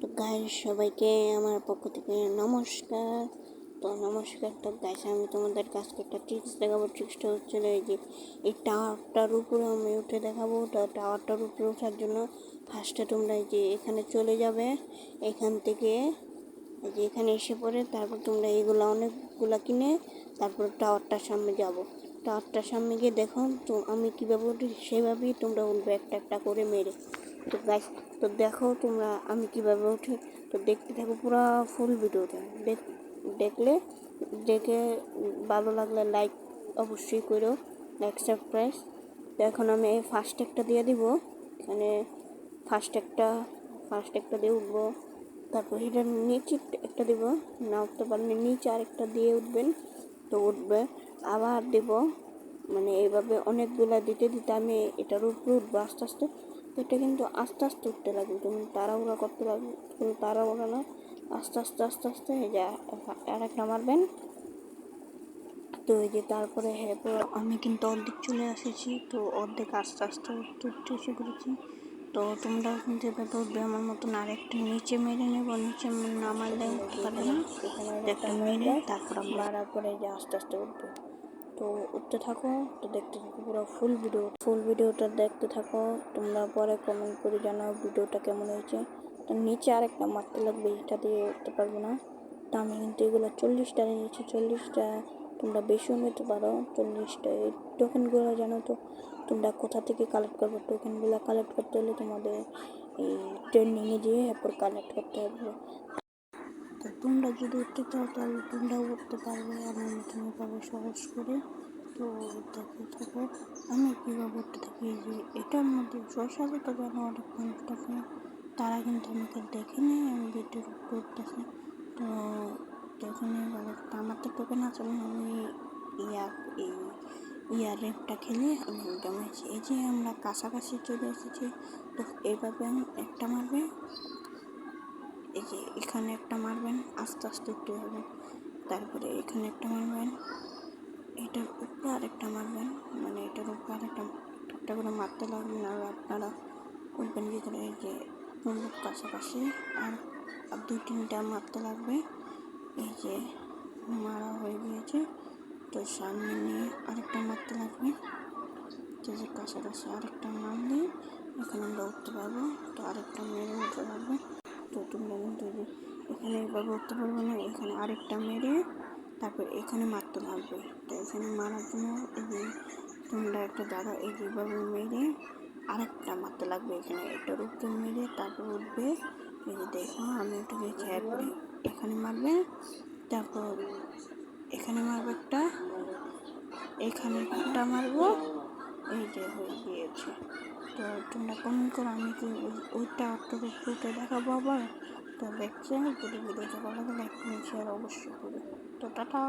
তো গাইস সবাইকে আমার পক্ষ থেকে নমস্কার। তো নমস্কার। তো গাইস আমি তোমাদের কাছে একটা ট্রিক্স দেখাবো। ট্রিক্সটা হচ্ছে এই যে এই টাওয়ারটার উপরে আমি উঠে দেখাবো। টাওয়ারটার উপরে ওঠার জন্য ফার্স্টে তোমরা এই যে এখানে চলে যাবে, এখান থেকে এই যে এখানে এসে পড়ে তারপর তোমরা এইগুলো অনেকগুলা কিনে তারপর টাওয়ারটার সামনে যাবো। টাওয়ারটার সামনে গিয়ে দেখো তো আমি কীভাবে উঠি, সেভাবেই তোমরা উঠবে একটা একটা করে মেরে। তো গাইস তো দেখো তোমরা আমি কিভাবে উঠি। তো দেখতে থাকো পুরো ফুল ভিডিওটা। দেখে ভালো লাগলে লাইক অবশ্যই করো, লাইক সাবস্ক্রাইব। তো এখন আমি ফার্স্ট একটা দিয়ে দিব। এখানে ফার্স্ট একটা দিয়ে উঠবো, তারপর এটার নিচে একটা দিব, না উঠতে পারলে নিচে আরেকটা দিয়ে উঠবেন, তো উঠবে। আবার দেব, মানে এইভাবে অনেকগুলা দিতে দিতে আমি এটার উপরে উঠবো আস্তে আস্তে। তো এটা কিন্তু আস্তে আস্তে উঠতে লাগবে, তুমি তাড়াহুড়া করতে লাগবে, কোনো তাড়াহুড়া না, আস্তে আস্তে আস্তে আস্তে এই যে আর একটা মারবেন। তো এই যে তারপরে আমি কিন্তু অর্ধেক চলে এসেছি, তো অর্ধেক আস্তে আস্তে উঠতে এসে করেছি। তো তোমরা কিন্তু এভাবে উঠবে আমার মতন। আর একটা নিচে মেরে নেবো, নিচে না মারলে উঠতে পারবে না। একটা মেরে তারপর মারার পরে যে আস্তে আস্তে উঠবে। তো উঠতে থাকো, তো দেখতে থাকো পুরো ফুল ভিডিওটা দেখতে থাকো। তোমরা পরে কমেন্ট করে জানাও ভিডিওটা কেমন হয়েছে। তো নিচে আরেকটা মারতে লাগবে, এটা দিয়ে উঠতে পারবো না। তো আমি কিন্তু এগুলো 40টা নিয়েছি, 40টা তোমরা বেশিও নিতে পারো। 40টা এই টোকেনগুলো জানো তো তোমরা কোথা থেকে কালেক্ট করবে। টোকেনগুলো কালেক্ট করতে হলে তোমাদের এই ট্রেন্ডিংয়ে যেয়ে এরপর কালেক্ট করতে হবে। তো তোমরা যদি উঠতে চাও তাহলে তোমরাও উঠতে পারবে আমার মতন এভাবে সহজ করে। তো দেখতে থাকো আমি কীভাবে উঠতে থাকি। যে এটার মধ্যে শসাতে তো জানো অনেক মানুষ থাকে, তারা কিন্তু আমাকে দেখে নিয়ে আমি যেটা উঠতেছি। তো দেখে নিয়ে আমার তো টোকেন আছে, আমি রেপটা খেলে আমি জমেছি। এই যে আমরা কাছাকাছি চলে এসেছি। তো এইভাবে আমি একটা মারবে, এই যে এখানে একটা মারবেন, আস্তে আস্তে উঠতে হবে। তারপরে এখানে একটা মারবেন, এটার উপরে আরেকটা মারবেন, মানে এটার উপরে আরেকটা করে মারতে লাগবেন। আর আপনারা উঠবেন কি করে, এই যে কাছাকাছি আর 2-3টা মারতে লাগবে। এই যে মারা হয়ে গিয়েছে, তো সামনে নিয়ে আরেকটা মারতে লাগবে। তো যে কাছাকাছি আরেকটা মারলে এখানে আমরা উঠতে পারবো। তো আরেকটা মেরে উঠতে পারবে। তো তোমরা কিন্তু এখানে এইভাবে উঠতে পারবে না, এখানে আরেকটা মেরে তারপর এখানে মারতে লাগবে। তো এখানে মারার জন্য এই যে তোমরা একটা জায়গা এই যেভাবে মেরে আরেকটা মারতে লাগবে, এখানে এটার উপরে মেরে তারপর উঠবে। এই যে দেখো আমি ওটাকে খেয়াল করি, এখানে মারবে, তারপর এখানে মারবে একটা, এখানে একটা মারবো, এই যে হয়ে গিয়েছে। তো তোমরা কমেন্ট করো আমি কি ওইটা উঠে দেখাবো আবার। তো দেখছে যদি ভিডিওটা ভালো লাগে লাইক শেয়ার অবশ্যই করবে। তো টাটা।